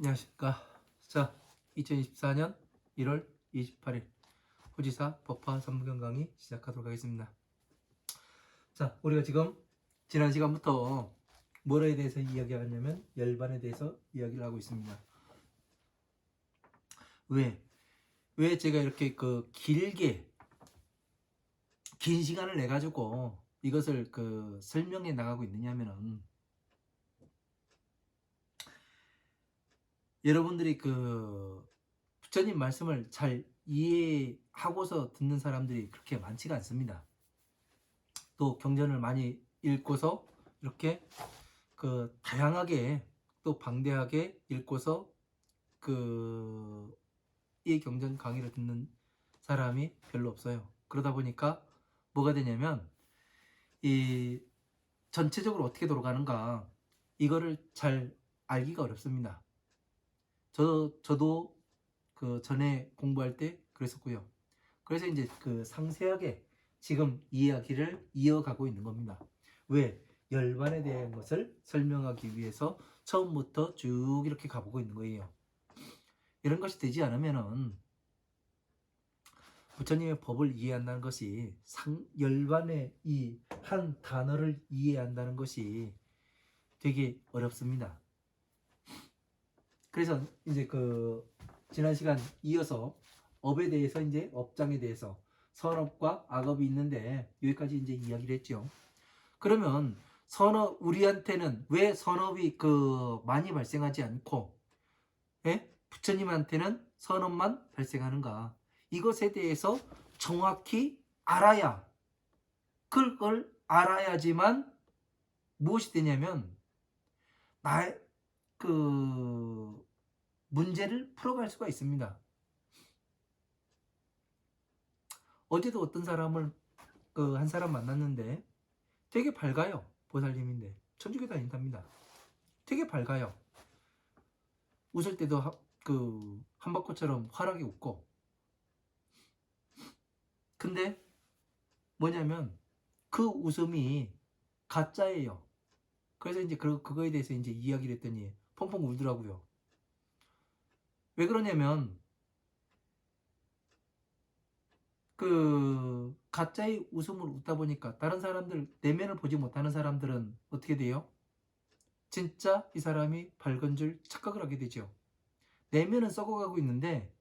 안녕하십니까. 자, 2024년 1월 28일 후지사 법화 선무경 강의 시작하도록 하겠습니다. 자, 우리가 지금 지난 시간부터 뭐에 대해서 이야기하냐면 열반에 대해서 이야기를 하고 있습니다. 왜 제가 이렇게 길게 긴 시간을 내 가지고 이것을 설명해 나가고 있느냐면은, 여러분들이 부처님 말씀을 잘 이해하고서 듣는 사람들이 그렇게 많지가 않습니다. 또 경전을 많이 읽고서 이렇게 다양하게 또 방대하게 읽고서 이 경전 강의를 듣는 사람이 별로 없어요. 그러다 보니까 뭐가 되냐면, 이 전체적으로 어떻게 돌아가는가 이거를 잘 알기가 어렵습니다. 저도 전에 공부할 때 그랬었고요. 그래서 이제 상세하게 지금 이야기를 이어가고 있는 겁니다. 왜? 열반에 대한 것을 설명하기 위해서 처음부터 쭉 이렇게 가보고 있는 거예요. 이런 것이 되지 않으면은 부처님의 법을 이해한다는 것이, 열반의 이 한 단어를 이해한다는 것이 되게 어렵습니다. 그래서 이제 지난 시간 이어서 업에 대해서, 이제 업장에 대해서 선업과 악업이 있는데 여기까지 이제 이야기를 했죠. 그러면 우리한테는 왜 선업이 많이 발생하지 않고, 부처님한테는 선업만 발생하는가? 이것에 대해서 정확히 알아야, 그걸 알아야지만 무엇이 되냐면 나의 문제를 풀어갈 수가 있습니다. 어제도 어떤 사람을 한 사람 만났는데 되게 밝아요. 보살님인데 천주교 다닌답니다. 되게 밝아요. 웃을 때도 한바코처럼 환하게 웃고. 근데 뭐냐면 그 웃음이 가짜예요. 그래서 이제 그거에 대해서 이제 이야기를 했더니 펑펑 울더라고요. 왜 그러냐면 가짜의 웃음을 웃다 보니까 다른 사람들, 내면을 보지 못하는 사람들은 어떻게 돼요? 진짜 이 사람이 밝은 줄 착각을 하게 되죠. 내면은 썩어가고 있는데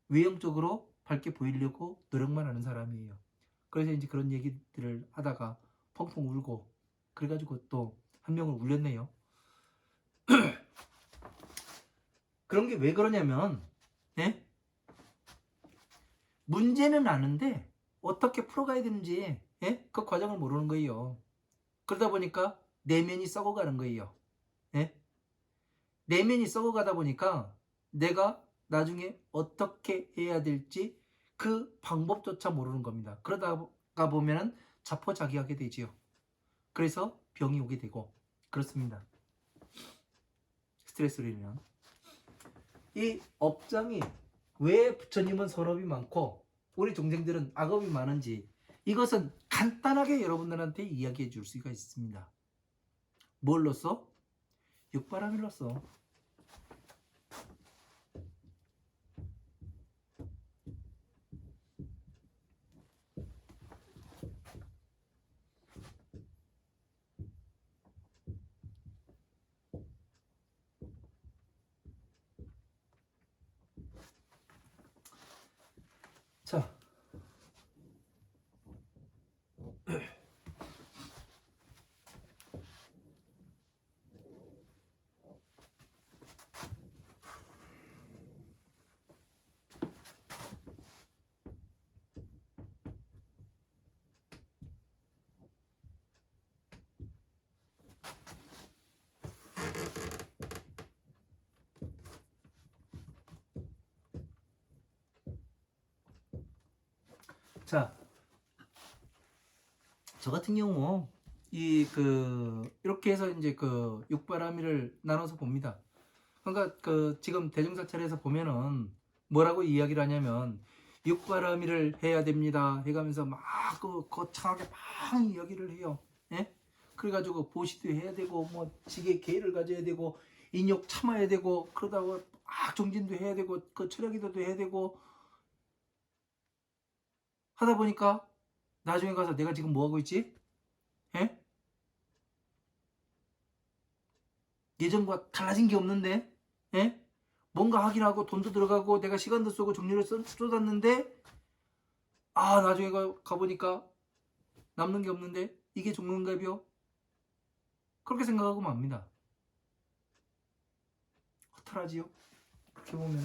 외형적으로 밝게 보이려고 노력만 하는 사람이에요. 그래서 이제 그런 얘기들을 하다가 펑펑 울고, 그래가지고 또 한 명을 울렸네요. 그런 게 왜 그러냐면, 예? 문제는 아는데 어떻게 풀어가야 되는지, 그 과정을 모르는 거예요. 그러다 보니까 내면이 썩어가는 거예요. 예? 내면이 썩어가다 보니까 내가 나중에 어떻게 해야 될지 그 방법조차 모르는 겁니다. 그러다가 보면은 자포자기하게 되지요. 그래서 병이 오게 되고 그렇습니다. 스트레스로 인한 이 업장이, 왜 부처님은 선업이 많고 우리 동생들은 악업이 많은지, 이것은 간단하게 여러분들한테 이야기해 줄 수가 있습니다. 뭘로써? 육바라밀로써. 자, 자, 저 같은 경우 이렇게 해서 이제 육바라밀을 나눠서 봅니다. 그러니까 지금 대종사찰에서 보면은 뭐라고 이야기를 하냐면, 육바라밀을 해야 됩니다 해가면서 막 거창하게 막 이야기를 해요. 예? 그래가지고 보시도 해야 되고, 뭐 지게 계를 가져야 되고, 인욕 참아야 되고, 그러다가 막 정진도 해야 되고 그 철학기도도 해야 되고 하다 보니까 나중에 가서 내가 지금 뭐 하고 있지? 예? 예전과 달라진 게 없는데, 예? 뭔가 하긴 하고 돈도 들어가고 내가 시간도 쓰고 정리를 쏟았는데, 나중에 가보니까 남는 게 없는데 이게 종근갑이요? 그렇게 생각하고 맙니다. 허탈하지요? 그렇게 보면.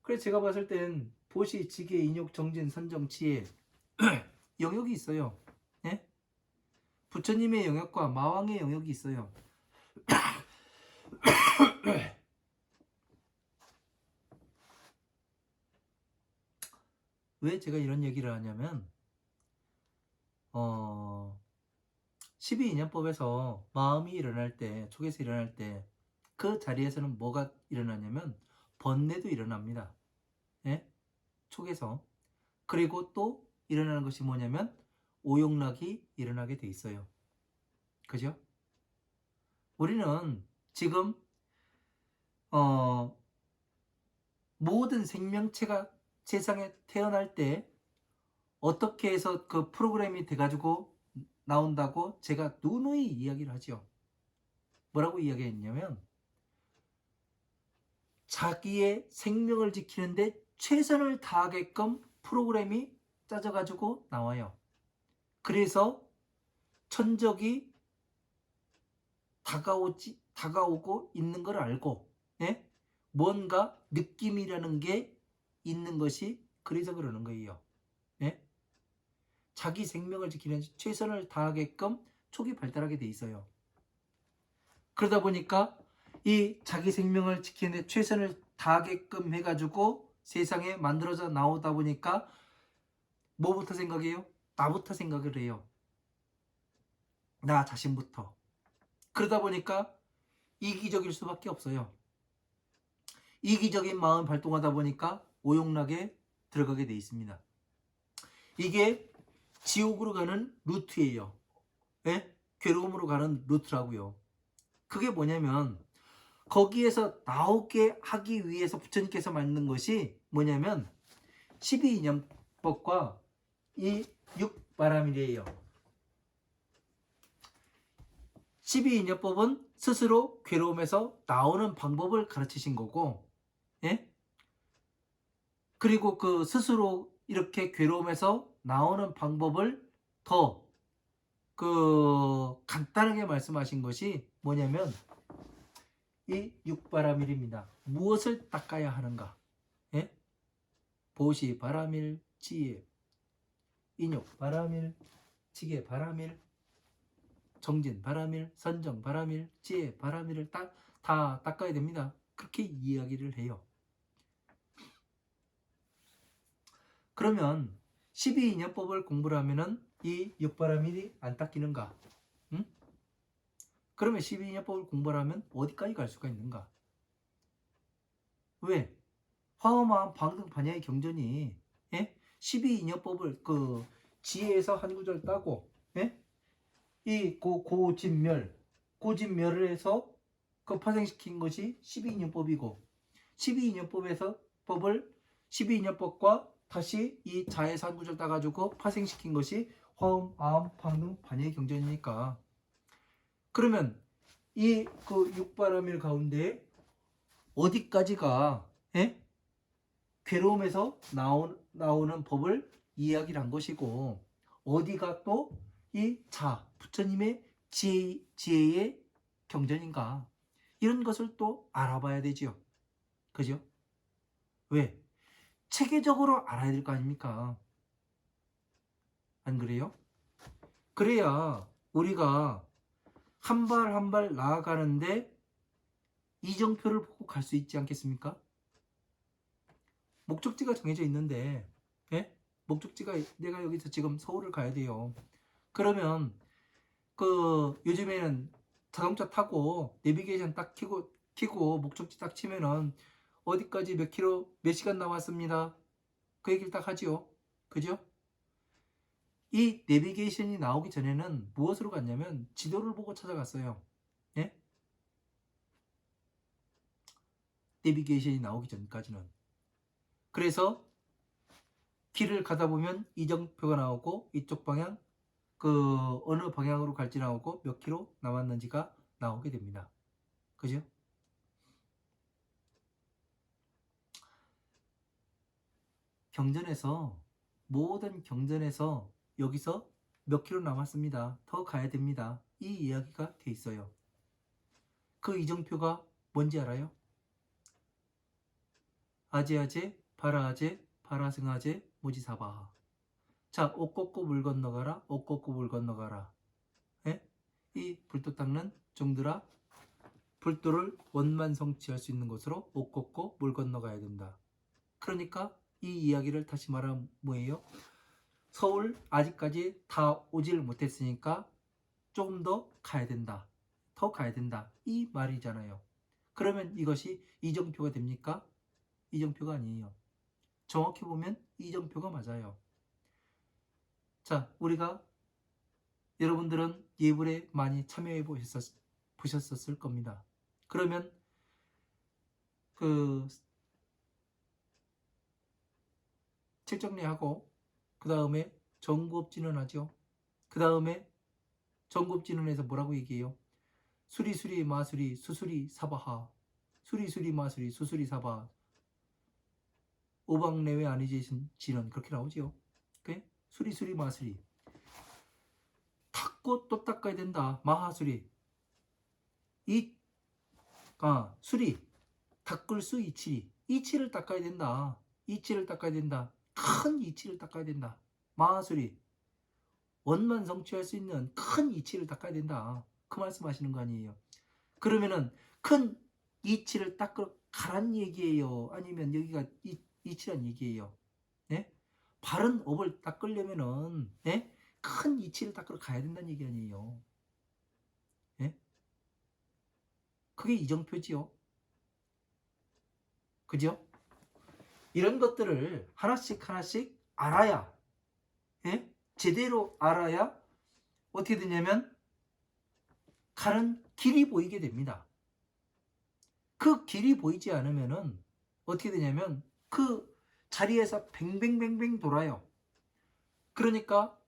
그래서 제가 봤을 땐 보시, 지계, 인욕, 정진, 선정, 지혜 영역이 있어요. 예? 부처님의 영역과 마왕의 영역이 있어요. 왜 제가 이런 얘기를 하냐면 12인연법에서 마음이 일어날 때, 촉에서 일어날 때 그 자리에서는 뭐가 일어나냐면 번뇌도 일어납니다. 예? 촉에서. 그리고 또 일어나는 것이 뭐냐면 오용락이 일어나게 돼 있어요. 그죠? 우리는 지금 모든 생명체가 세상에 태어날 때 어떻게 해서 그 프로그램이 돼가지고 나온다고 제가 누누이 이야기를 하죠. 뭐라고 이야기했냐면 자기의 생명을 지키는데 최선을 다하게끔 프로그램이 짜져가지고 나와요. 그래서 천적이 다가오고 있는 걸 알고, 예? 뭔가 느낌이라는 게 있는 것이 그래서 그러는 거예요. 예? 자기 생명을 지키는 최선을 다하게끔 촉이 발달하게 돼 있어요. 그러다 보니까 이 자기 생명을 지키는 데 최선을 다하게끔 해가지고 세상에 만들어져 나오다 보니까 뭐부터 생각해요? 나부터 생각을 해요. 나 자신부터. 그러다 보니까 이기적일 수밖에 없어요. 이기적인 마음 발동하다 보니까 오용락에 들어가게 돼 있습니다. 이게 지옥으로 가는 루트예요. 예? 괴로움으로 가는 루트라고요. 그게 뭐냐면 거기에서 나오게 하기 위해서 부처님께서 만든 것이 뭐냐면 12인연법과 이 육바람이래요. 12인연법은 스스로 괴로움에서 나오는 방법을 가르치신 거고, 예? 그리고 그 스스로 이렇게 괴로움에서 나오는 방법을 더 간단하게 말씀하신 것이 뭐냐면 이 육바라밀입니다. 무엇을 닦아야 하는가? 예? 보시 바라밀, 지혜, 인욕 바라밀, 지계 바라밀, 정진 바라밀, 선정 바라밀, 지혜 바라밀을 다 닦아야 됩니다. 그렇게 이야기를 해요. 그러면 12인연법을 공부를 하면은 이 육바라밀이 안 닦이는가? 응? 그러면 12인연법을 공부를 하면 어디까지 갈 수가 있는가? 왜? 화엄한 방등 반야의 경전이, 예? 12인연법을 그 지혜에서 한 구절 따고, 예? 이 고진멸을 해서 그 파생시킨 것이 12인연법이고 12인연법에서 법을 12인연법과 다시 이 자에서 한 구절 따가지고 파생시킨 것이 화엄, 아엄, 방등, 반야의 경전이니까 그러면 이 그 육바라밀 가운데 어디까지가, 예? 괴로움에서 나오는 법을 이야기를 한 것이고 어디가 또 이 부처님의 지혜의 경전인가 이런 것을 또 알아봐야 되지요. 그죠? 왜? 체계적으로 알아야 될 거 아닙니까? 안 그래요? 그래야 우리가 한 발 한 발 나아가는데 이정표를 보고 갈 수 있지 않겠습니까? 목적지가 정해져 있는데, 예? 목적지가 내가 여기서 지금 서울을 가야 돼요. 그러면 요즘에는 자동차 타고 내비게이션 딱 켜고 목적지 딱 치면은 어디까지 몇 킬로 몇 시간 남았습니다. 그 얘기를 딱 하지요. 그죠? 이 내비게이션이 나오기 전에는 무엇으로 갔냐면 지도를 보고 찾아갔어요. 예? 내비게이션이 나오기 전까지는. 그래서 길을 가다 보면 이정표가 나오고 이쪽 방향 그 어느 방향으로 갈지 나오고 몇 킬로 남았는지가 나오게 됩니다. 그죠? 경전에서 모든 경전에서 여기서 몇 킬로 남았습니다. 더 가야 됩니다. 이 이야기가 돼 있어요. 그 이정표가 뭔지 알아요? 아제아제, 바라아제, 바라승아제, 모지사바. 자, 옷 걷고 물 건너가라, 옷 걷고 물 건너가라. 예? 이 불도 닦는 종들아, 불도를 원만 성취할 수 있는 곳으로 옷 걷고 물 건너가야 된다. 그러니까 이 이야기를 다시 말하면 뭐예요? 서울 아직까지 다 오질 못했으니까 조금 더 가야 된다. 더 가야 된다. 이 말이잖아요. 그러면 이것이 이정표가 됩니까? 이정표가 아니에요. 정확히 보면 이정표가 맞아요. 자, 우리가 여러분들은 예불에 많이 참여해 보셨었을 겁니다. 그러면 그 칠정리하고 그 다음에 정급진언하죠. 그 다음에 정급진언에서 뭐라고 얘기해요? 수리수리 마수리 수수리 사바하. 수리수리 마수리 수수리 사바. 오방내외 아니지 진언 그렇게 나오죠. 오케이? 수리수리 마수리. 닦고 또 닦아야 된다. 마하수리. 수리. 닦을 수 이치. 이치를 닦아야 된다. 이치를 닦아야 된다. 큰 이치를 닦아야 된다. 마하수리. 원만 성취할 수 있는 큰 이치를 닦아야 된다. 그 말씀하시는 거 아니에요. 그러면은 큰 이치를 닦으러 가란 얘기예요. 아니면 여기가 이치란 얘기예요. 네? 바른 업을 닦으려면은 네? 큰 이치를 닦으러 가야 된다는 얘기 아니에요. 네? 그게 이정표지요. 그죠? 이런 것들을 하나씩 하나씩 알아야 예? 제대로 알아야 어떻게 되냐면 가는 길이 보이게 됩니다. 그 길이 보이지 않으면은 어떻게 되냐면 그 자리에서 뱅뱅뱅뱅 돌아요. 그러니까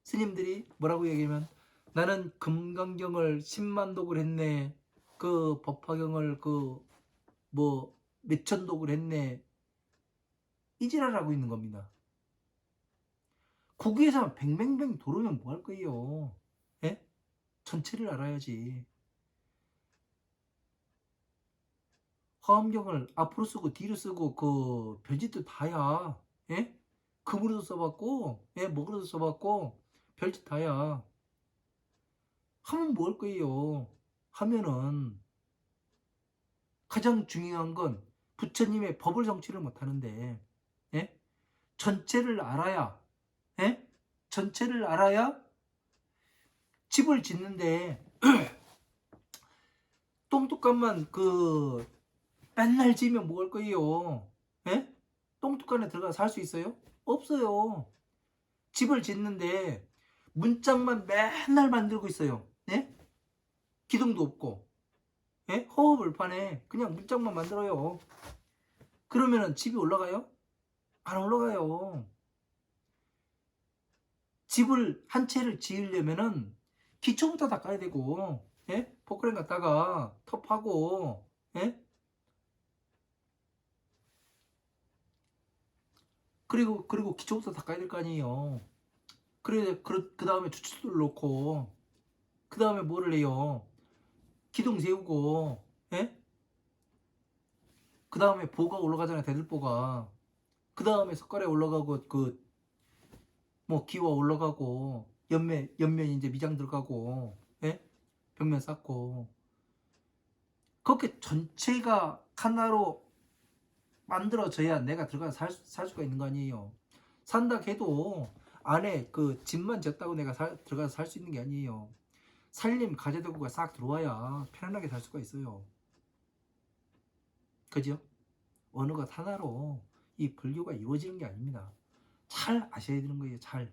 스님들이 뭐라고 얘기하면 나는 금강경을 10만 독을 했네. 그 법화경을 그 뭐 몇천 독을 했네. 이지랄하고 있는 겁니다. 거기에서 뱅뱅뱅 돌으면 뭐 할 거예요? 예? 전체를 알아야지. 화엄경을 앞으로 쓰고 뒤로 쓰고 그 별짓도 다야. 예? 금으로도 써봤고, 예, 먹으로도 써봤고, 별짓 다야. 하면 뭐 할 거예요? 하면은 가장 중요한 건 부처님의 법을 성취를 못하는데, 예? 전체를 알아야, 예? 전체를 알아야 집을 짓는데 똥뚜껑만 그 맨날 지면 뭐 할 거예요? 예? 똥뚜껑에 들어가 살 수 있어요? 없어요. 집을 짓는데 문짝만 맨날 만들고 있어요. 예? 기둥도 없고, 예? 허허벌판에 그냥 문짝만 만들어요. 그러면은 집이 올라가요? 안 올라가요. 집을 한 채를 지으려면은 기초부터 닦아야 되고, 예? 포크레인 갖다가 텁하고, 예? 그리고 기초부터 닦아야 될 거 아니에요. 그 다음에 주춧돌 놓고, 그 다음에 뭐를 해요? 기둥 세우고, 예? 그 다음에 보가 올라가잖아요. 대들보가. 그 다음에 석가래 올라가고, 뭐, 기와 올라가고, 옆면 이제 미장 들어가고, 예? 벽면 쌓고. 그렇게 전체가 하나로 만들어져야 내가 들어가서 살 수가 있는 거 아니에요. 산다 해도 안에 그 집만 졌다고 내가 들어가서 살 수 있는 게 아니에요. 살림 가재도구가 싹 들어와야 편안하게 살 수가 있어요. 그죠? 어느 것 하나로 이 불교가 이루어지는 게 아닙니다. 잘 아셔야 되는 거예요. 잘.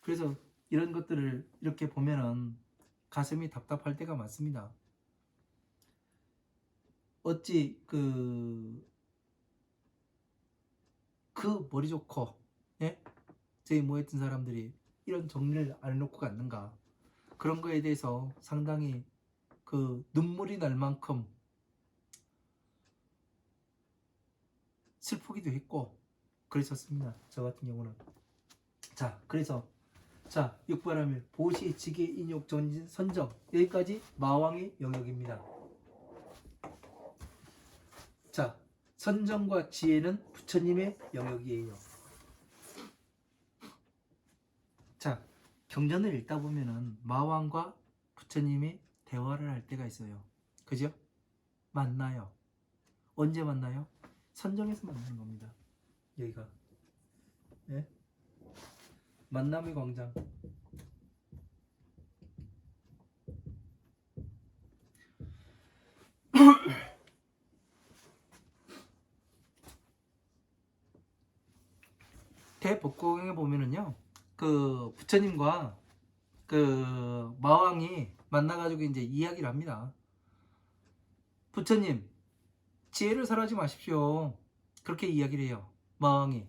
그래서 이런 것들을 이렇게 보면은 가슴이 답답할 때가 많습니다. 어찌 그 머리 좋고, 예? 저희 모였던 사람들이 이런 정리를 안 해놓고 갔는가, 그런 거에 대해서 상당히 그 눈물이 날 만큼 슬프기도 했고 그랬었습니다. 저 같은 경우는. 자, 그래서 자, 육바라밀 보시 지계 인욕 전진 선정, 여기까지 마왕의 영역입니다. 자, 선정과 지혜는 부처님의 영역이에요. 자, 경전을 읽다 보면은 마왕과 부처님이 대화를 할 때가 있어요. 그죠? 만나요. 언제 만나요? 선정에서 만나는 겁니다. 여기가. 예? 만남의 광장. 대법공에 보면은요, 그 부처님과 그 마왕이 만나가지고 이제 이야기를 합니다. 부처님, 지혜를 설하지 마십시오. 그렇게 이야기를 해요. 마왕이.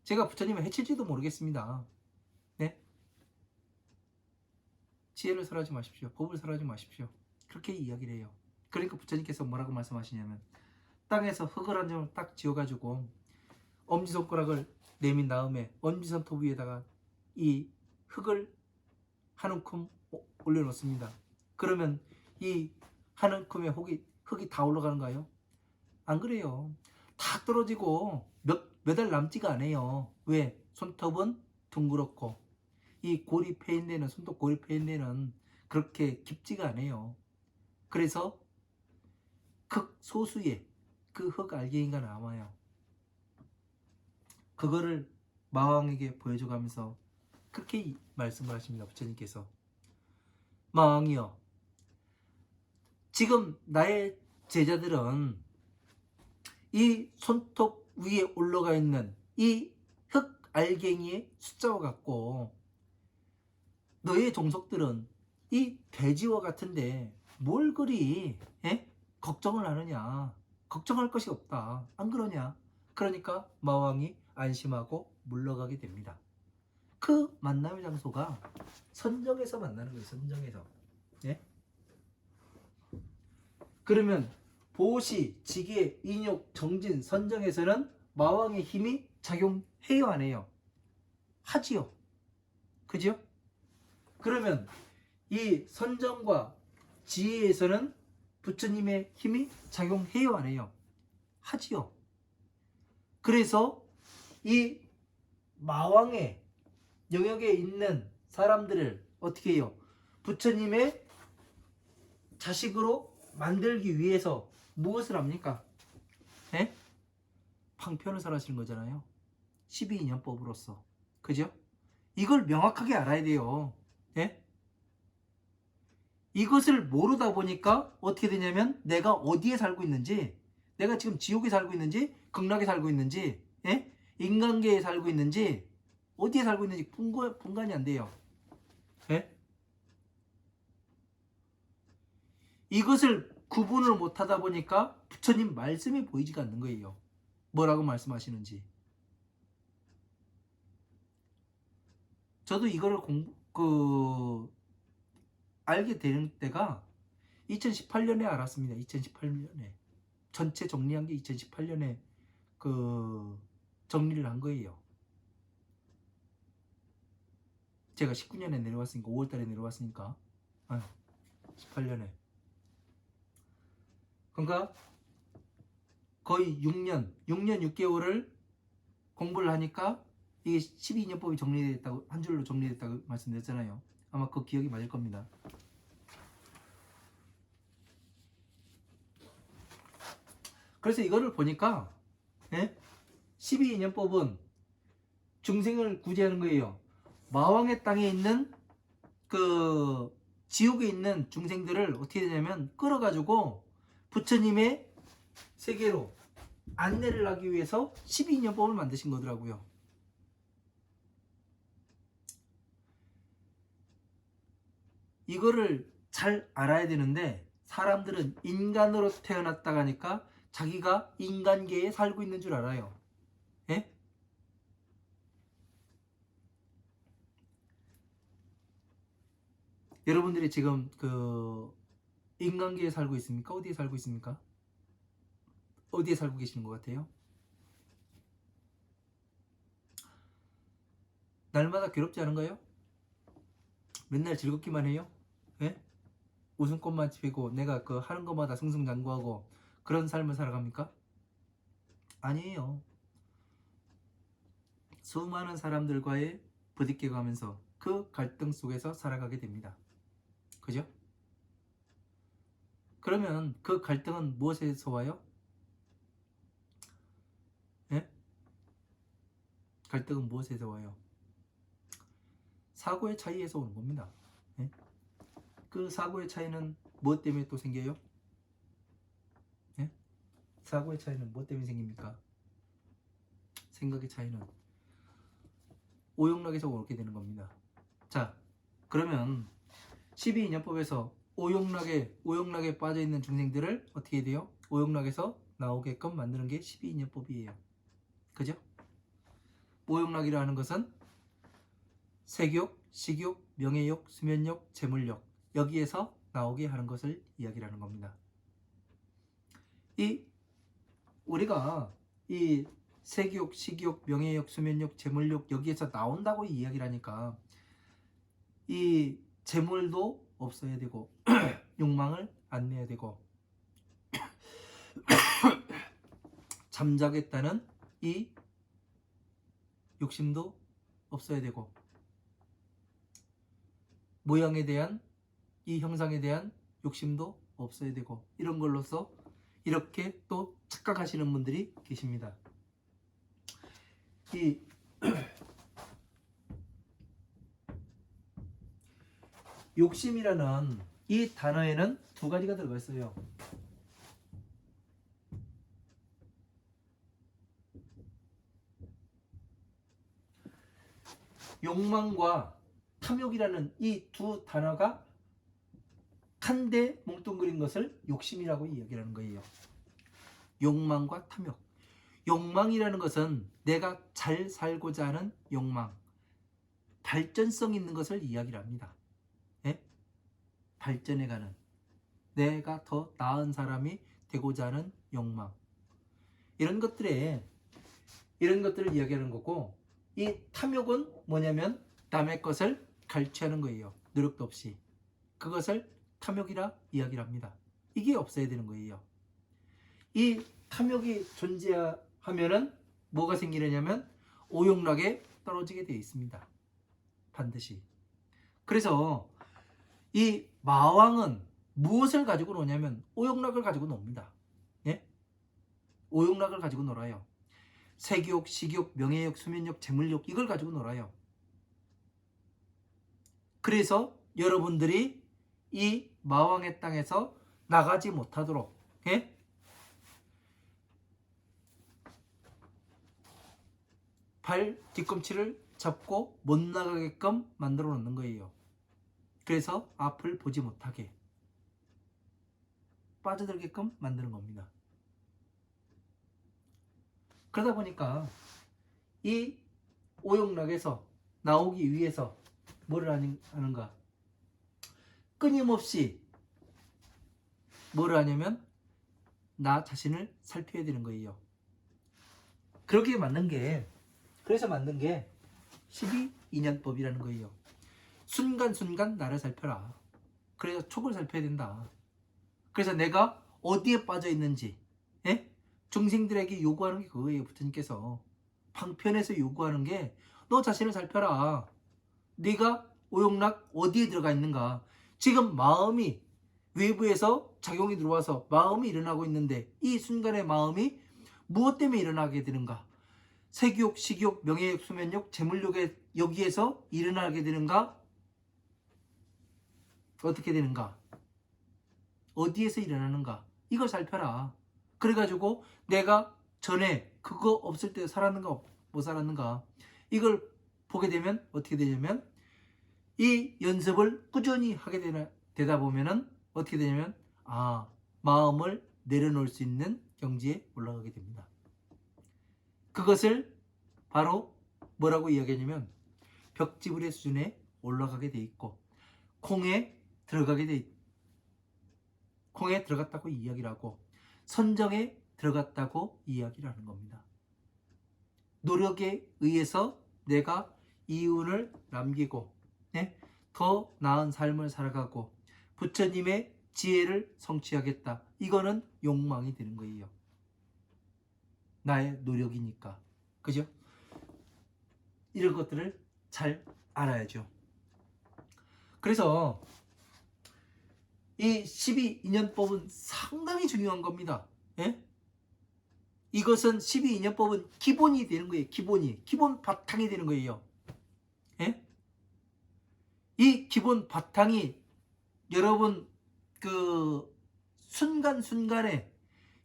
제가 부처님을 해칠지도 모르겠습니다. 네? 지혜를 설하지 마십시오. 법을 설하지 마십시오. 그렇게 이야기를 해요. 그러니까 부처님께서 뭐라고 말씀하시냐면, 땅에서 흙을 한 점을 딱 지어가지고 엄지손가락을 내민 다음에 엄지손톱 위에다가 이 흙을 한 움큼 올려놓습니다. 그러면 이 한 움큼의 흙이 다 올라가는가요? 안 그래요. 다 떨어지고 몇 알 남지가 않아요. 왜? 손톱은 둥그렇고 이 골이 패인 데는, 손톱 골이 패인 데는 그렇게 깊지가 않아요. 그래서 극소수의 그 흙 알갱이가 남아요. 그거를 마왕에게 보여줘가면서 그렇게 말씀을 하십니다. 부처님께서. 마왕이여, 지금 나의 제자들은 이 손톱 위에 올라가 있는 이 흙 알갱이의 숫자와 같고, 너의 종속들은 이 돼지와 같은데 뭘 그리 걱정을 하느냐. 걱정할 것이 없다. 안 그러냐. 그러니까 마왕이 안심하고 물러가게 됩니다. 그 만남의 장소가 선정에서 만나는 거예요. 선정에서. 예? 그러면 보시, 지계, 인욕, 정진, 선정에서는 마왕의 힘이 작용해요, 안 해요? 하지요. 그죠? 그러면 이 선정과 지혜에서는 부처님의 힘이 작용해요, 안 해요? 하지요. 그래서 이 마왕의 영역에 있는 사람들을 어떻게 해요? 부처님의 자식으로 만들기 위해서 무엇을 합니까? 예? 방편을 설하시는 거잖아요. 12인연법으로서. 그죠? 이걸 명확하게 알아야 돼요. 예? 이것을 모르다 보니까 어떻게 되냐면, 내가 어디에 살고 있는지, 내가 지금 지옥에 살고 있는지 극락에 살고 있는지, 예? 인간계에 살고 있는지, 어디에 살고 있는지 분간이 안 돼요. 예? 이것을 구분을 못하다 보니까 부처님 말씀이 보이지가 않는 거예요. 뭐라고 말씀하시는지. 저도 이거를 알게 되는 때가 2018년에 알았습니다. 2018년에. 전체 정리한 게 2018년에 정리를 한 거예요. 제가 19년에 내려왔으니까, 5월달에 내려왔으니까 18년에. 그러니까 거의 6년 6개월을 공부를 하니까 이게 12인연법이 정리됐다고, 한 줄로 정리됐다고 말씀드렸잖아요. 아마 그 기억이 맞을 겁니다. 그래서 이거를 보니까 12인연법은 중생을 구제하는 거예요. 마왕의 땅에 있는 그 지옥에 있는 중생들을 어떻게 되냐면 끌어가지고 부처님의 세계로 안내를 하기 위해서 12인연법을 만드신 거더라고요. 이거를 잘 알아야 되는데 사람들은 인간으로 태어났다 가니까 자기가 인간계에 살고 있는 줄 알아요. 예? 여러분들이 지금 그 인간계에 살고 있습니까? 어디에 살고 있습니까? 어디에 살고 계시는 것 같아요? 날마다 괴롭지 않은가요? 맨날 즐겁기만 해요? 예? 웃음꽃만 피고 내가 그 하는 것마다 승승장구하고 그런 삶을 살아갑니까? 아니에요. 수많은 사람들과의 부딪혀가면서 그 갈등 속에서 살아가게 됩니다. 그죠? 그러면 그 갈등은 무엇에서 와요? 예? 갈등은 무엇에서 와요? 사고의 차이에서 오는 겁니다. 예? 그 사고의 차이는 무엇 때문에 또 생겨요? 예? 사고의 차이는 무엇 때문에 생깁니까? 생각의 차이는 오용락에서 오게 되는 겁니다. 자, 그러면 12인연법에서 오용락에 빠져있는 중생들을 어떻게 돼요? 오용락에서 나오게끔 만드는 게 12인연법이에요. 그죠? 오용락이라는 것은 색욕, 식욕, 명예욕, 수면욕, 재물욕 여기에서 나오게 하는 것을 이야기하는 겁니다. 우리가 이 색욕, 식욕, 명예욕, 수면욕, 재물욕 여기에서 나온다고 이야기를 하니까 이 재물도 없어야 되고 욕망을 안 내야 되고 잠자겠다는 이 욕심도 없어야 되고 모양에 대한 이 형상에 대한 욕심도 없어야 되고 이런 걸로서 이렇게 또 착각하시는 분들이 계십니다. 이 욕심이라는 이 단어에는 두 가지가 들어가 있어요. 욕망과 탐욕이라는 이 두 단어가 한데 뭉뚱그린 것을 욕심이라고 이야기하는 거예요. 욕망과 탐욕. 욕망이라는 것은 내가 잘 살고자 하는 욕망, 발전성 있는 것을 이야기를 합니다. 예? 발전해가는, 내가 더 나은 사람이 되고자 하는 욕망, 이런 것들을 이야기하는 거고, 이 탐욕은 뭐냐면 남의 것을 갈취하는 거예요. 노력도 없이. 그것을 탐욕이라 이야기를 합니다. 이게 없어야 되는 거예요. 이 탐욕이 존재하면은 뭐가 생기느냐면 오용락에 떨어지게 되어 있습니다. 반드시. 그래서 이 마왕은 무엇을 가지고 노냐면 오용락을 가지고 놉니다. 예? 오용락을 가지고 놀아요. 색욕, 식욕, 명예욕, 수면욕, 재물욕 이걸 가지고 놀아요. 그래서 여러분들이 이 마왕의 땅에서 나가지 못하도록 예? 발 뒤꿈치를 잡고 못 나가게끔 만들어 놓는 거예요. 그래서 앞을 보지 못하게 빠져들게끔 만드는 겁니다. 그러다 보니까 이 오용락에서 나오기 위해서 뭐를 하는가? 끊임없이 뭐를 하냐면 나 자신을 살펴야 되는 거예요. 그렇게 그래서 만든 게 12인연법이라는 거예요. 순간순간 나를 살펴라. 그래서 촉을 살펴야 된다. 그래서 내가 어디에 빠져 있는지 예? 중생들에게 요구하는 게 그거예요. 부처님께서 방편에서 요구하는 게 너 자신을 살펴라. 네가 오용락 어디에 들어가 있는가. 지금 마음이 외부에서 작용이 들어와서 마음이 일어나고 있는데 이 순간의 마음이 무엇 때문에 일어나게 되는가. 색욕, 식욕, 명예욕, 수면욕, 재물욕에 여기에서 일어나게 되는가. 어떻게 되는가. 어디에서 일어나는가. 이걸 살펴라. 그래가지고 내가 전에 그거 없을 때 살았는가 못 살았는가 이걸 보게 되면 어떻게 되냐면 이 연습을 꾸준히 하게 되다 보면은 어떻게 되냐면 마음을 내려놓을 수 있는 경지에 올라가게 됩니다. 그것을 바로 뭐라고 이야기하냐면 벽지불의 수준에 올라가게 돼 있고 콩에 들어갔다고 이야기를 하고 선정에 들어갔다고 이야기를 하는 겁니다. 노력에 의해서 내가 이윤을 남기고 더 나은 삶을 살아가고 부처님의 지혜를 성취하겠다. 이거는 욕망이 되는 거예요. 나의 노력이니까. 그죠? 이런 것들을 잘 알아야죠. 그래서 이 12인연법은 상당히 중요한 겁니다. 이것은 12인연법은 기본이 되는 거예요. 기본 바탕이 되는 거예요. 이 기본 바탕이 여러분 그 순간순간에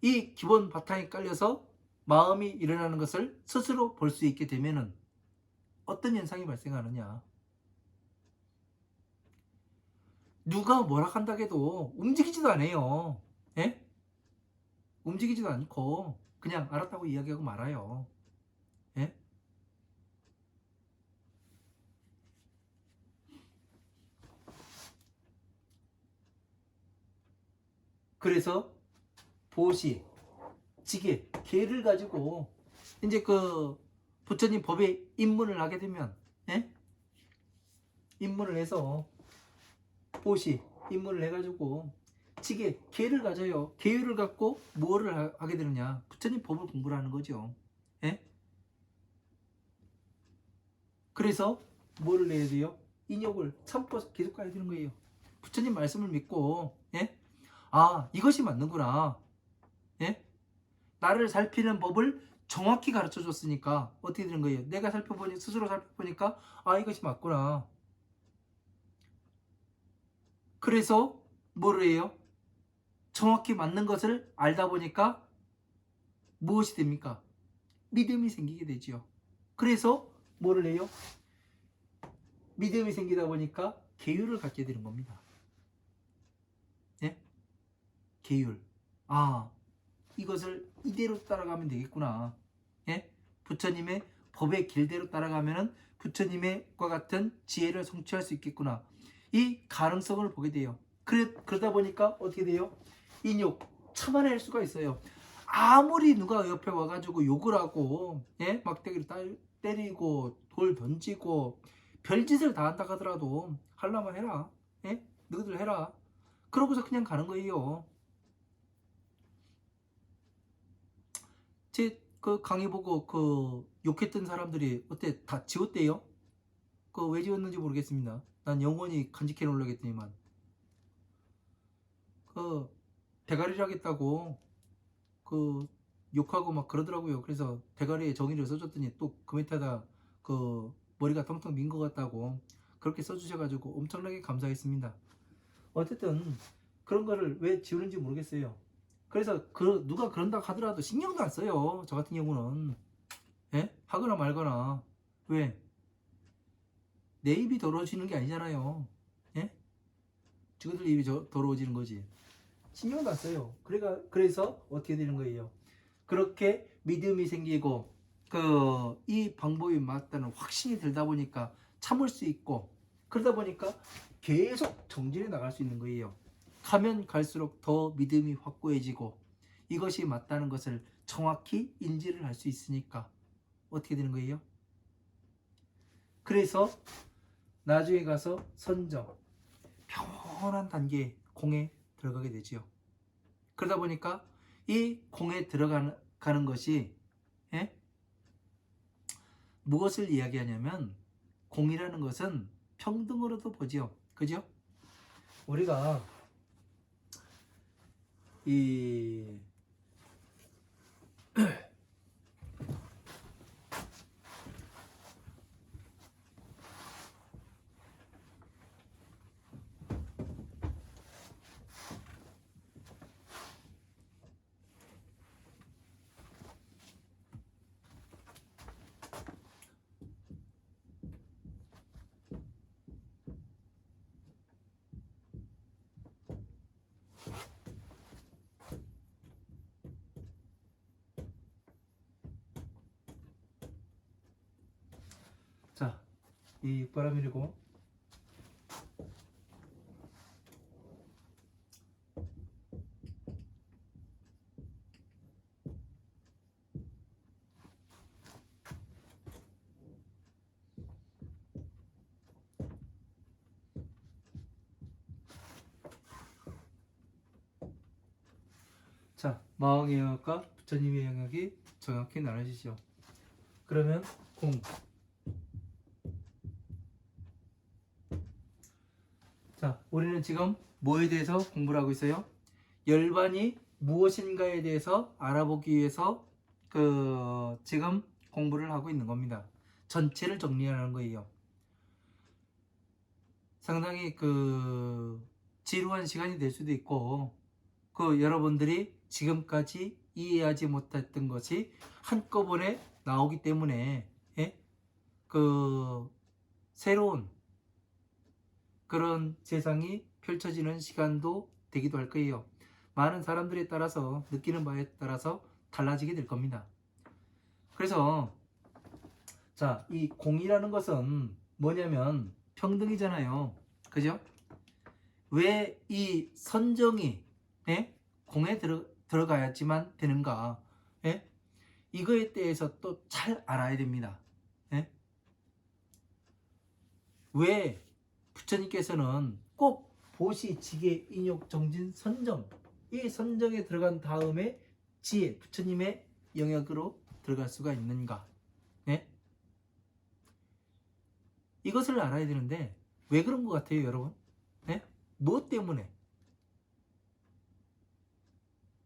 이 기본 바탕이 깔려서 마음이 일어나는 것을 스스로 볼 수 있게 되면은 어떤 현상이 발생하느냐. 누가 뭐라 한다고 해도 움직이지도 않아요. 움직이지도 않고 그냥 알았다고 이야기하고 말아요. 그래서 보시, 지게, 개를 가지고 이제 그 부처님 법에 입문을 하게 되면 입문을 해서 보시, 입문을 해가지고 지게, 개를 가져요. 개유를 갖고 뭐를 하게 되느냐. 부처님 법을 공부를 하는 거죠. 그래서 뭐를 내야 돼요? 인욕을 참고 계속 가야 되는 거예요. 부처님 말씀을 믿고 이것이 맞는구나. 나를 살피는 법을 정확히 가르쳐 줬으니까 어떻게 되는 거예요? 내가 스스로 살펴보니까 이것이 맞구나. 그래서 뭐를 해요? 정확히 맞는 것을 알다 보니까 무엇이 됩니까? 믿음이 생기게 되지요. 그래서 뭐를 해요? 믿음이 생기다 보니까 계율을 갖게 되는 겁니다. 계율. 이것을 이대로 따라가면 되겠구나. 부처님의 법의 길대로 따라가면은 부처님과 같은 지혜를 성취할 수 있겠구나. 이 가능성을 보게 돼요. 그러다 보니까 어떻게 돼요? 인욕 참아낼 수가 있어요. 아무리 누가 옆에 와가지고 욕을 하고 막대기를 때리고 돌 던지고 별짓을 다 한다 하더라도 하려면 해라. 너희들 해라. 그러고서 그냥 가는 거예요. 제 그 강의 보고 그 욕했던 사람들이 어때? 다 지웠대요? 그 왜 지웠는지 모르겠습니다. 난 영원히 간직해 놓으려겠더니만 그 대가리를 하겠다고 그 욕하고 막 그러더라고요. 그래서 대가리에 정의를 써줬더니 또 그 밑에다 그 머리가 텅텅 민 것 같다고 그렇게 써주셔가지고 엄청나게 감사했습니다. 어쨌든 그런 거를 왜 지우는지 모르겠어요. 그래서 누가 그런다 하더라도 신경도 안 써요. 저 같은 경우는 하거나 말거나. 왜? 내 입이 더러워지는 게 아니잖아요. 친구들 입이 더러워지는 거지. 신경도 안 써요. 그래서 어떻게 되는 거예요? 그렇게 믿음이 생기고 이 방법이 맞다는 확신이 들다 보니까 참을 수 있고 그러다 보니까 계속 정진해 나갈 수 있는 거예요. 가면 갈수록 더 믿음이 확고해지고 이것이 맞다는 것을 정확히 인지를 할 수 있으니까 어떻게 되는 거예요? 그래서 나중에 가서 선정, 평온한 단계의 공에 들어가게 되지요. 그러다 보니까 이 공에 들어가는 것이 무엇을 이야기하냐면 공이라는 것은 평등으로도 보지요. 그죠? 우리가 이 이 육바라밀이고, 자, 마왕의 영역과 부처님의 영역이 정확히 나눠지죠. 그러면 공. 자, 우리는 지금 뭐에 대해서 공부를 하고 있어요? 열반이 무엇인가에 대해서 알아보기 위해서 지금 공부를 하고 있는 겁니다. 전체를 정리하는 거예요. 상당히 지루한 시간이 될 수도 있고, 여러분들이 지금까지 이해하지 못했던 것이 한꺼번에 나오기 때문에, 예? 새로운 그런 세상이 펼쳐지는 시간도 되기도 할 거예요. 많은 사람들에 따라서, 느끼는 바에 따라서 달라지게 될 겁니다. 그래서 자, 이 공이라는 것은 뭐냐면 평등이잖아요. 그죠? 왜 이 선정이, 예? 공에 들어가야지만 되는가? 예? 이거에 대해서 또 잘 알아야 됩니다. 예? 왜 부처님께서는 꼭 보시, 지계, 인욕, 정진, 선정, 이 선정에 들어간 다음에 지혜, 부처님의 영역으로 들어갈 수가 있는가? 예? 이것을 알아야 되는데 왜 그런 것 같아요, 여러분? 예? 무엇 때문에?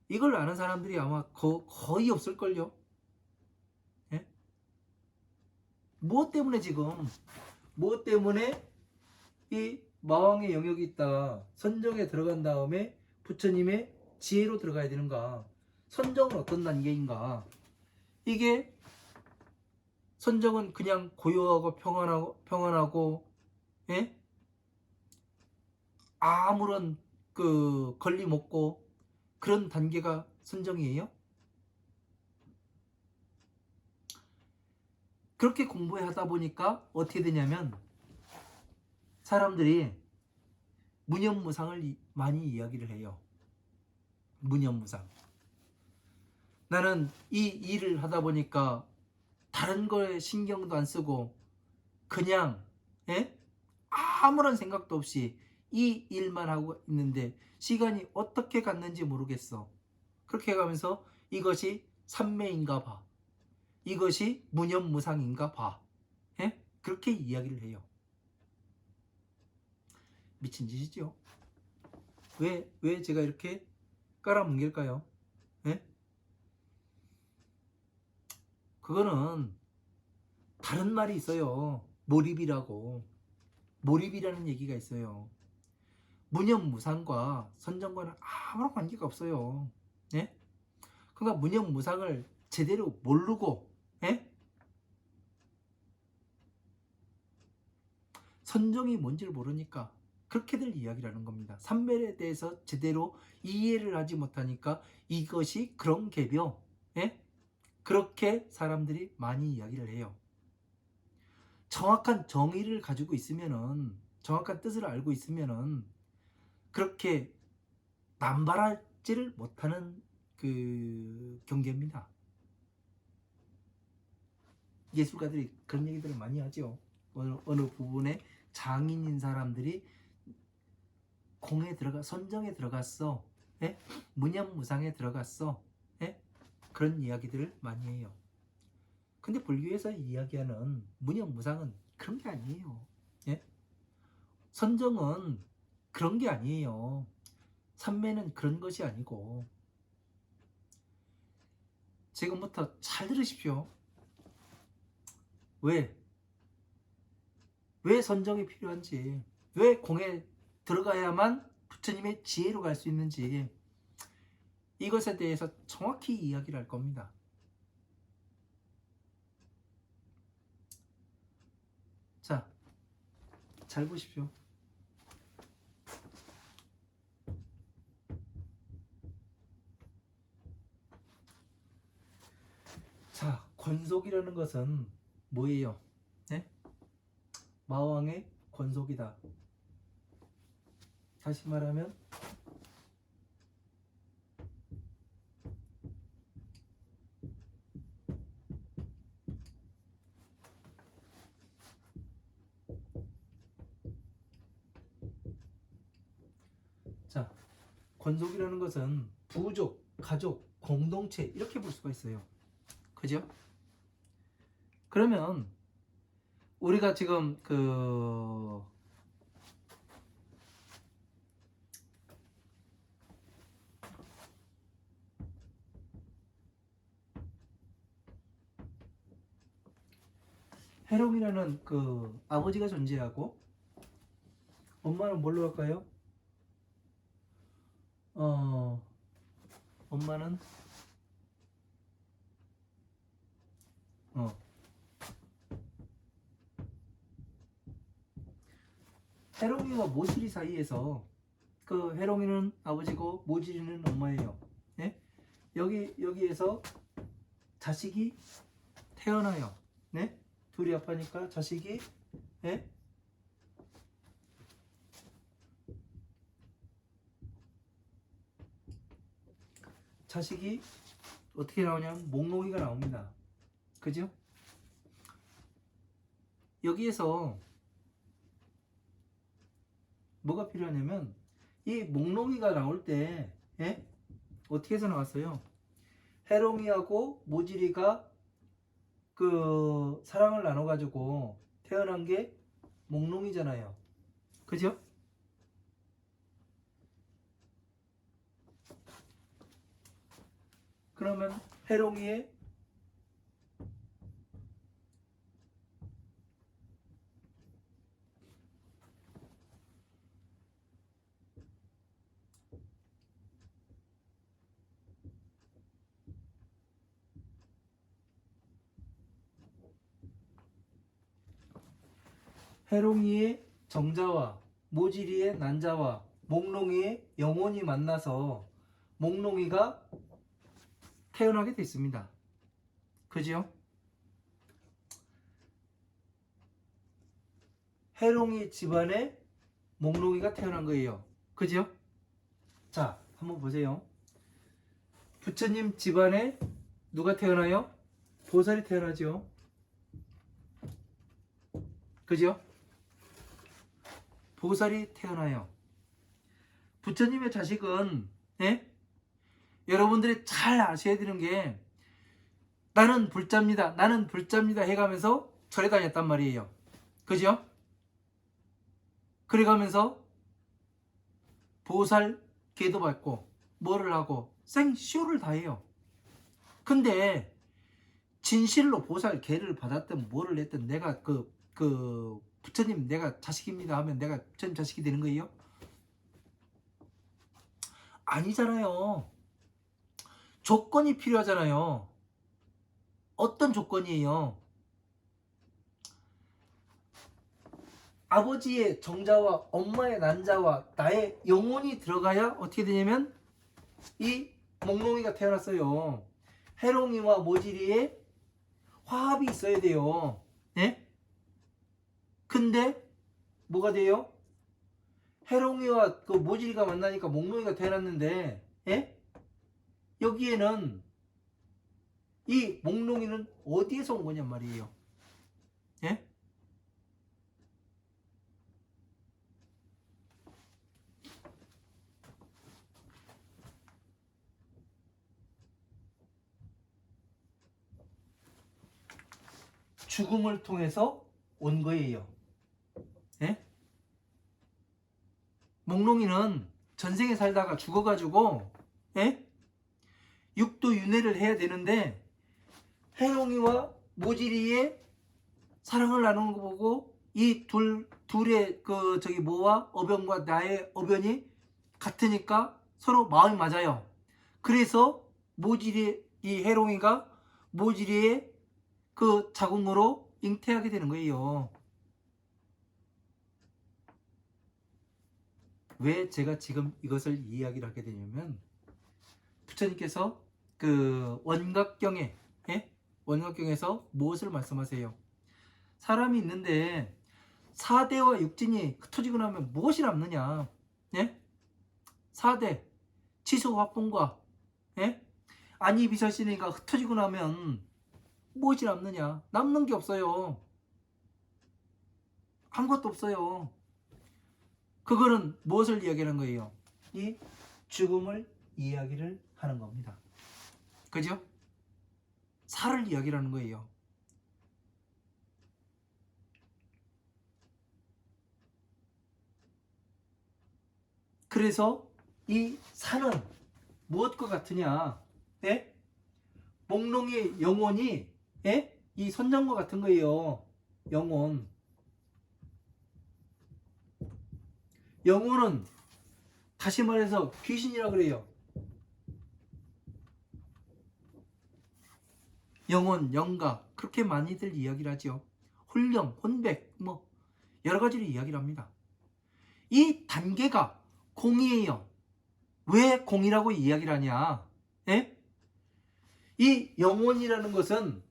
이걸 아는 사람들이 아마 거의 없을걸요? 예? 무엇 때문에 지금, 무엇 때문에 이 마왕의 영역이 있다, 선정에 들어간 다음에 부처님의 지혜로 들어가야 되는가? 선정은 어떤 단계인가? 이게 선정은 그냥 고요하고 평안하고, 예? 아무런 걸림 없고 그런 단계가 선정이에요? 그렇게 공부하다 보니까 어떻게 되냐면 사람들이 무념무상을 많이 이야기를 해요. 무념무상. 나는 이 일을 하다 보니까 다른 거에 신경도 안 쓰고 그냥, 예? 아무런 생각도 없이 이 일만 하고 있는데 시간이 어떻게 갔는지 모르겠어. 그렇게 가면서 이것이 삼매인가 봐, 이것이 무념무상인가 봐, 예? 그렇게 이야기를 해요. 미친 짓이죠. 왜 제가 이렇게 깔아뭉갤까요? 예? 그거는 다른 말이 있어요. 몰입이라고. 몰입이라는 얘기가 있어요. 무념무상과 선정과는 아무런 관계가 없어요. 예? 그러니까 무념무상을 제대로 모르고, 예? 선정이 뭔지를 모르니까 그렇게들 이야기를 하는 겁니다. 삼매에 대해서 제대로 이해를 하지 못하니까 이것이 그런 개벼, 예? 그렇게 사람들이 많이 이야기를 해요. 정확한 정의를 가지고 있으면은, 정확한 뜻을 알고 있으면은 그렇게 남발하지를 못하는 경계입니다. 예술가들이 그런 얘기들을 많이 하죠. 어느 부분에 장인인 사람들이 공에 선정에 들어갔어, 예? 무념무상에 들어갔어, 예? 그런 이야기들을 많이 해요. 근데 불교에서 이야기하는 무념무상은 그런 게 아니에요. 예? 선정은 그런 게 아니에요. 삼매는 그런 것이 아니고. 지금부터 잘 들으십시오. 왜 선정이 필요한지, 왜 공에 들어가야만 부처님의 지혜로 갈 수 있는지, 이것에 대해서 정확히 이야기를 할 겁니다. 자, 잘 보십시오. 자, 권속이라는 것은 뭐예요? 네? 마왕의 권속이다. 다시 말하면 자, 권속이라는 것은 부족, 가족, 공동체 이렇게 볼 수가 있어요. 그죠? 그러면 우리가 지금 해롱이라는 아버지가 존재하고 엄마는 뭘로 할까요? 엄마는 해롱이와 모지리 사이에서 해롱이는 아버지고 모지리는 엄마예요. 예? 여기에서 자식이 태어나요. 네? 둘이 아빠니까 자식이 예? 자식이 어떻게 나오냐면 몽롱이가 나옵니다. 그죠? 여기에서 뭐가 필요하냐면 이 몽롱이가 나올 때 예? 어떻게 해서 나왔어요? 해롱이하고 모지리가 사랑을 나눠가지고 태어난 게 몽롱이잖아요. 그죠? 그러면 해롱이의 해롱이의 정자와 모지리의 난자와 몽롱이의 영혼이 만나서 몽롱이가 태어나게 됐습니다. 그죠? 해롱이 집안에 몽롱이가 태어난 거예요. 그죠? 자, 한번 보세요. 부처님 집안에 누가 태어나요? 보살이 태어나죠. 그죠? 보살이 태어나요. 부처님의 자식은 예? 여러분들이 잘 아셔야 되는 게 나는 불자입니다. 나는 불자입니다 해가면서 절에 다녔단 말이에요. 그죠? 그래가면서 보살 계도 받고 뭐를 하고 생쇼를 다 해요. 근데 진실로 보살 계를 받았든 뭐를 했든 내가 부처님 내가 자식입니다 하면 내가 부처님 자식이 되는 거예요? 아니잖아요. 조건이 필요하잖아요. 어떤 조건이에요? 아버지의 정자와 엄마의 난자와 나의 영혼이 들어가야 어떻게 되냐면 이 몽롱이가 태어났어요. 해롱이와 모지리의 화합이 있어야 돼요. 네? 근데 뭐가 돼요? 해롱이와 모지리가 만나니까 몽롱이가 태어났는데 예? 여기에는 이 몽롱이는 어디에서 온 거냔 말이에요. 예? 죽음을 통해서 온 거예요. 예? 몽롱이는 전생에 살다가 죽어가지고 예? 육도 윤회를 해야 되는데 해롱이와 모지리의 사랑을 나누는 거 보고 이 둘의 모와 어변과 나의 어변이 같으니까 서로 마음이 맞아요. 그래서 모지리 이 해롱이가 모지리의 자궁으로 잉태하게 되는 거예요. 왜 제가 지금 이것을 이야기를 하게 되냐면 부처님께서 원각경에 원각경에서 무엇을 말씀하세요? 사람이 있는데 4대와 육진이 흩어지고 나면 무엇이 남느냐? 예? 4대 치수 화풍과 예? 안이 비설신이가 흩어지고 나면 무엇이 남느냐? 남는 게 없어요. 아무것도 없어요. 그거는 무엇을 이야기하는 거예요? 이 죽음을 이야기를 하는 겁니다. 그죠? 살을 이야기하는 거예요. 그래서 이 산은 무엇과 같으냐? 예? 몽롱의 영혼이 예? 이 선장과 같은 거예요. 영혼. 영혼은 다시 말해서 귀신이라 그래요. 영혼, 영가 그렇게 많이들 이야기를 하죠. 혼령, 혼백 뭐 여러 가지를 이야기를 합니다. 이 단계가 공이에요. 왜 공이라고 이야기를 하냐? 예? 이 영혼이라는 것은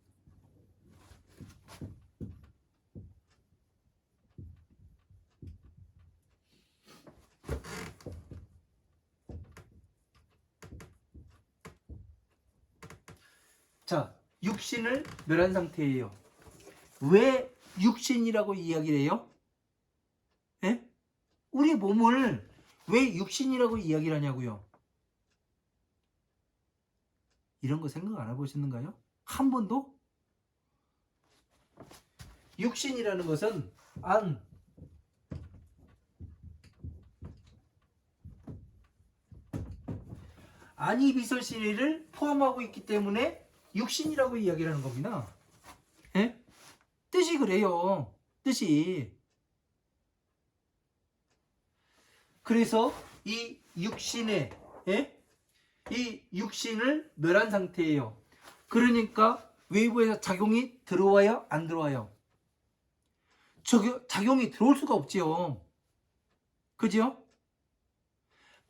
자, 육신을 멸한 상태예요. 왜 육신이라고 이야기를 해요? 예? 우리 몸을 왜 육신이라고 이야기를 하냐고요? 이런 거 생각 안 해보셨는가요? 한 번도? 육신이라는 것은 안이 비설신의를 포함하고 있기 때문에 육신이라고 이야기를 하는 겁니다. 예? 뜻이 그래요. 뜻이. 그래서 이 육신에 예? 이 육신을 멸한 상태예요. 그러니까 외부에서 작용이 들어와요? 안 들어와요? 작용이 들어올 수가 없지요. 그죠?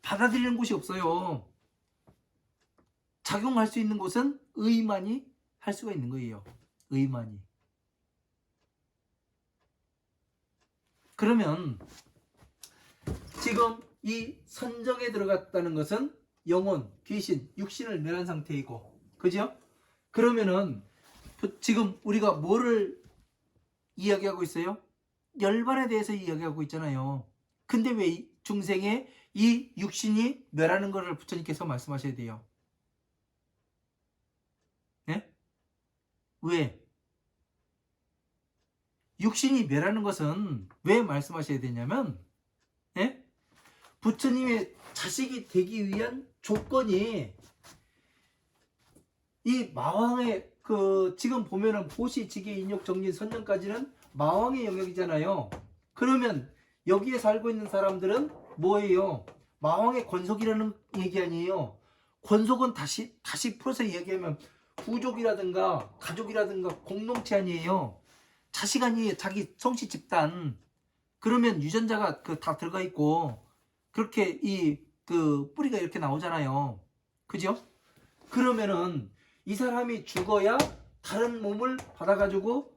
받아들이는 곳이 없어요. 작용할 수 있는 곳은 의만이 할 수가 있는 거예요. 의만이. 그러면 지금 이 선정에 들어갔다는 것은 영혼, 귀신, 육신을 멸한 상태이고, 그죠? 그러면은 지금 우리가 뭐를 이야기하고 있어요? 열반에 대해서 이야기하고 있잖아요. 근데 왜 중생에 이 육신이 멸하는 것을 부처님께서 말씀하셔야 돼요? 네? 왜? 육신이 멸하는 것은 왜 말씀하셔야 되냐면, 네? 부처님의 자식이 되기 위한 조건이 이 마왕의 지금 보면은 보시, 지계, 인욕, 정진, 선정까지는 마왕의 영역이잖아요. 그러면 여기에 살고 있는 사람들은 뭐예요? 마왕의 권속이라는 얘기 아니에요. 권속은 다시 풀어서 얘기하면 부족이라든가 가족이라든가 공동체 아니에요. 자식 아니에요. 자기 성씨 집단. 그러면 유전자가 다 들어가 있고 그렇게 뿌리가 이렇게 나오잖아요. 그죠? 그러면은 이 사람이 죽어야 다른 몸을 받아가지고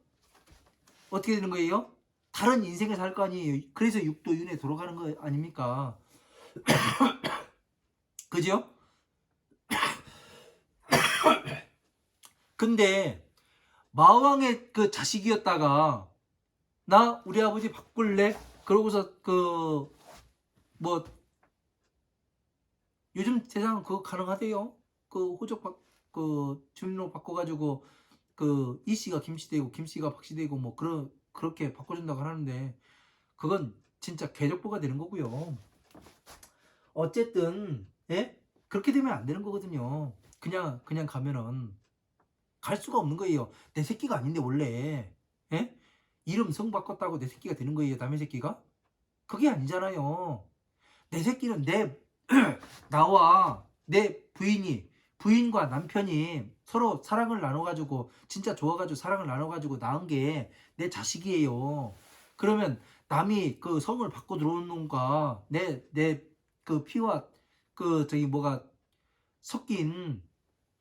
어떻게 되는 거예요? 다른 인생을 살 거 아니에요. 그래서 육도윤회 돌아가는 거 아닙니까? 그죠? 근데 마왕의 그 자식이었다가 나 우리 아버지 바꿀래? 그러고서 뭐 요즘 세상은 그거 가능하대요. 호적 주민등록 바꿔가지고 이씨가 김씨 되고 김씨가 박씨 되고 뭐 그렇게 바꿔준다고 하는데 그건 진짜 개족보가 되는 거고요. 어쨌든 예? 그렇게 되면 안 되는 거거든요. 그냥 가면은 갈 수가 없는 거예요. 내 새끼가 아닌데 원래 예? 이름 성 바꿨다고 내 새끼가 되는 거예요. 남의 새끼가? 그게 아니잖아요. 내 새끼는 나와 내 부인과 남편이 서로 사랑을 나눠가지고 진짜 좋아가지고 사랑을 나눠가지고 낳은 게 내 자식이에요. 그러면 남이 그 성을 바꿔 들어오는 놈과 내 피와 섞인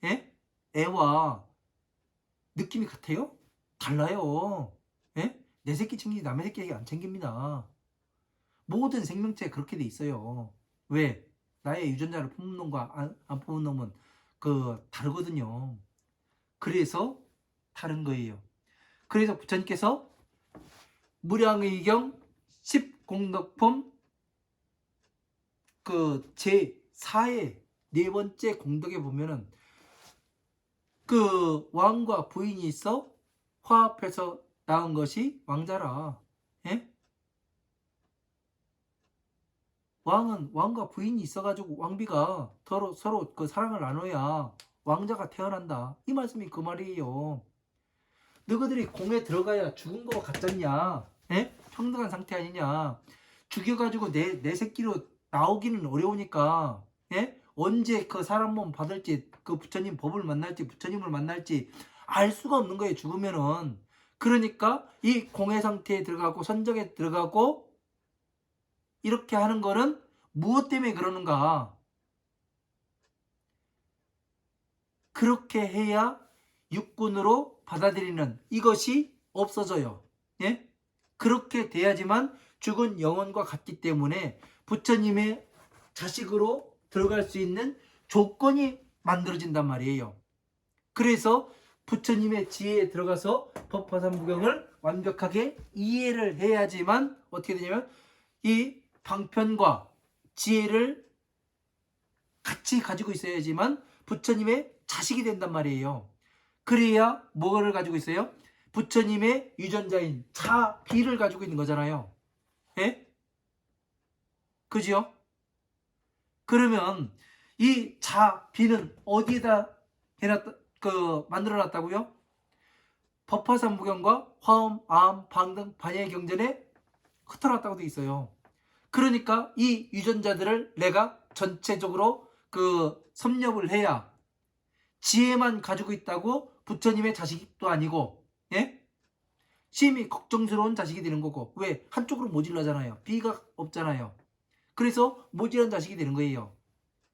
예? 애와 느낌이 같아요? 달라요. 예? 내 새끼 챙기지 남의 새끼 안 챙깁니다. 모든 생명체에 그렇게 돼 있어요. 왜? 나의 유전자를 품은 놈과 안 품은 놈은 다르거든요. 그래서 다른 거예요. 그래서 부처님께서 무량의경 10공덕품 제4의 네 번째 공덕에 보면은 왕과 부인이 있어 화합해서 낳은 것이 왕자라. 예? 왕은 왕과 부인이 있어가지고 왕비가 서로 사랑을 나눠야 왕자가 태어난다. 이 말씀이 그 말이에요. 너희들이 공에 들어가야 죽은 거 같잖냐? 예? 평등한 상태 아니냐? 죽여가지고 내 새끼로 나오기는 어려우니까, 예? 언제 사람 몸 받을지, 부처님 법을 만날지, 부처님을 만날지 알 수가 없는 거예요, 죽으면은. 그러니까 이 공의 상태에 들어가고 선정에 들어가고 이렇게 하는 거는 무엇 때문에 그러는가? 그렇게 해야 육군으로 받아들이는 이것이 없어져요. 예? 그렇게 돼야지만 죽은 영혼과 같기 때문에 부처님의 자식으로 들어갈 수 있는 조건이 만들어진단 말이에요. 그래서 부처님의 지혜에 들어가서 법화삼부경을 완벽하게 이해를 해야지만 어떻게 되냐면 이 방편과 지혜를 같이 가지고 있어야지만 부처님의 자식이 된단 말이에요. 그래야 뭐를 가지고 있어요? 부처님의 유전자인 자비를 가지고 있는 거잖아요. 예? 그죠? 그러면 이 자비는 어디에다 만들어놨다고요? 법화삼부경과 화엄, 아함, 방등, 반야의 경전에 흩어놨다고 돼 있어요. 그러니까 이 유전자들을 내가 전체적으로 섭렵을 해야 지혜만 가지고 있다고 부처님의 자식도 아니고, 예? 심히 걱정스러운 자식이 되는 거고. 왜? 한쪽으로 모질라잖아요. 비가 없잖아요. 그래서 모질한 자식이 되는 거예요.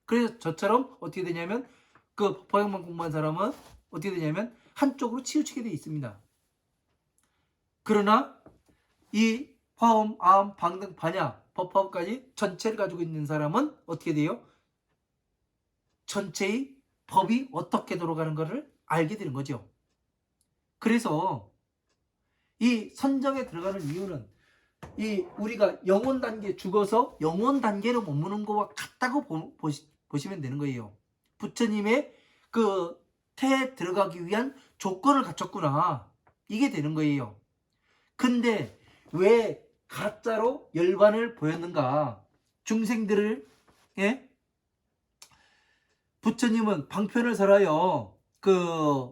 그래서 저처럼 어떻게 되냐면 법화경만 공부한 사람은 어떻게 되냐면 한쪽으로 치우치게 되어 있습니다. 그러나 이 화엄, 아함, 방등, 반야, 법화까지 전체를 가지고 있는 사람은 어떻게 돼요? 전체의 법이 어떻게 돌아가는 것을 알게 되는 거죠. 그래서 이 선정에 들어가는 이유는 이 우리가 영혼 단계 죽어서 영혼 단계로 머무는 것과 같다고 보시면 되는 거예요. 부처님의 태에 들어가기 위한 조건을 갖췄구나. 이게 되는 거예요. 근데 왜 가짜로 열반을 보였는가? 중생들을, 예? 부처님은 방편을 설하여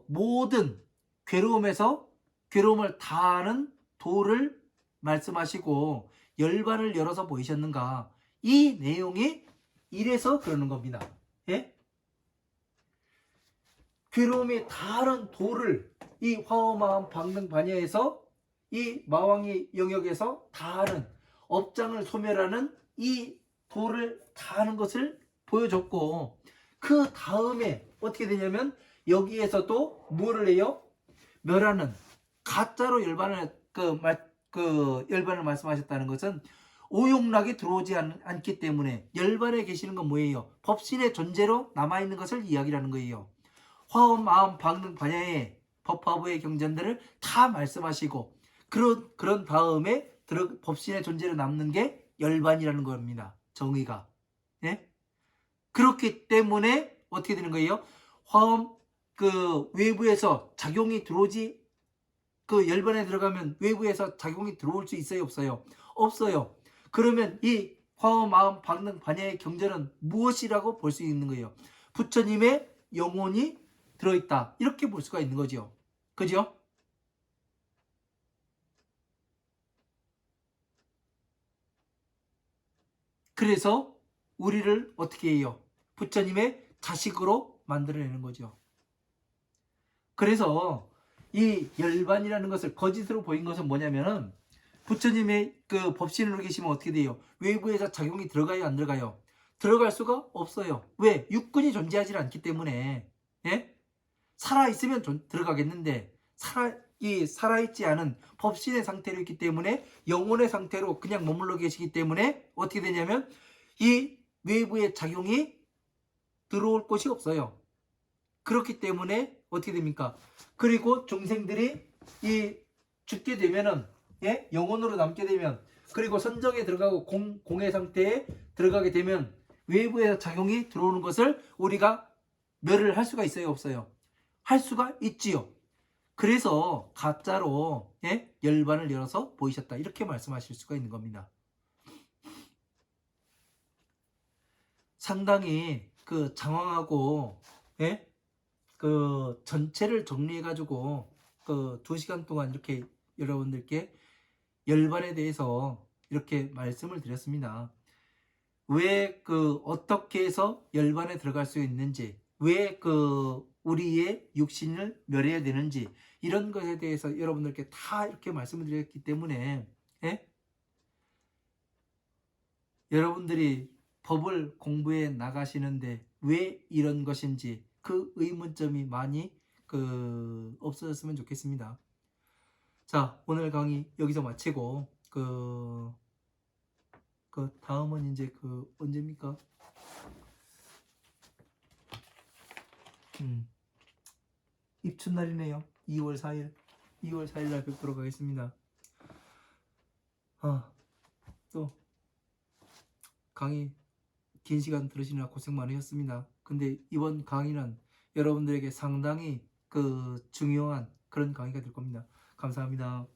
모든 괴로움에서 괴로움을 다하는 도를 말씀하시고 열반을 열어서 보이셨는가? 이 내용이 이래서 그러는 겁니다. 예? 괴로움이 다하는 도를 이 화엄아함 방등 반야에서 이 마왕의 영역에서 다하는 업장을 소멸하는 이 도를 다하는 것을 보여줬고, 그 다음에 어떻게 되냐면 여기에서도 뭐를 해요? 멸하는 가짜로 열반을 열반을 말씀하셨다는 것은 오용락이 들어오지 않기 때문에 열반에 계시는 건 뭐예요? 법신의 존재로 남아있는 것을 이야기하는 거예요. 화엄, 아함, 방등, 반야의 법화부의 경전들을 다 말씀하시고 그런 다음에 법신의 존재로 남는 게 열반이라는 겁니다. 정의가. 예? 그렇기 때문에 어떻게 되는 거예요? 화엄 외부에서 작용이 들어오지 열반에 들어가면 외부에서 작용이 들어올 수 있어요, 없어요? 없어요. 그러면 이 화엄, 아함, 방등, 반야의 경전은 무엇이라고 볼 수 있는 거예요? 부처님의 영혼이 들어있다. 이렇게 볼 수가 있는 거죠. 그죠? 그래서 우리를 어떻게 해요? 부처님의 자식으로 만들어내는 거죠. 그래서 이 열반이라는 것을 거짓으로 보인 것은 뭐냐면은 부처님의 법신으로 계시면 어떻게 돼요? 외부에서 작용이 들어가요, 안 들어가요? 들어갈 수가 없어요. 왜? 육군이 존재하지 않기 때문에. 예? 살아있으면 들어가겠는데 이 살아있지 않은 법신의 상태로 있기 때문에 영혼의 상태로 그냥 머물러 계시기 때문에 어떻게 되냐면 이 외부의 작용이 들어올 곳이 없어요. 그렇기 때문에 어떻게 됩니까? 그리고 중생들이 이 죽게 되면은 예? 영혼으로 남게 되면 그리고 선정에 들어가고 공의 상태에 들어가게 되면 외부의 작용이 들어오는 것을 우리가 멸을 할 수가 있어요, 없어요? 할 수가 있지요. 그래서 가짜로 예? 열반을 열어서 보이셨다 이렇게 말씀하실 수가 있는 겁니다. 상당히 그 장황하고 예? 그 전체를 정리해 가지고 그 2시간 동안 이렇게 여러분들께 열반에 대해서 이렇게 말씀을 드렸습니다. 왜 그 어떻게 해서 열반에 들어갈 수 있는지, 왜 그 우리의 육신을 멸해야 되는지 이런 것에 대해서 여러분들께 다 이렇게 말씀을 드렸기 때문에 예? 여러분들이 법을 공부해 나가시는데 왜 이런 것인지 그 의문점이 많이 없어졌으면 좋겠습니다. 자, 오늘 강의 여기서 마치고 다음은 이제 언제입니까? 입춘날이네요. 2월 4일. 2월 4일 날 뵙도록 하겠습니다. 또 강의 긴 시간 들으시느라 고생 많으셨습니다. 근데 이번 강의는 여러분들에게 상당히 중요한 그런 강의가 될 겁니다. 감사합니다.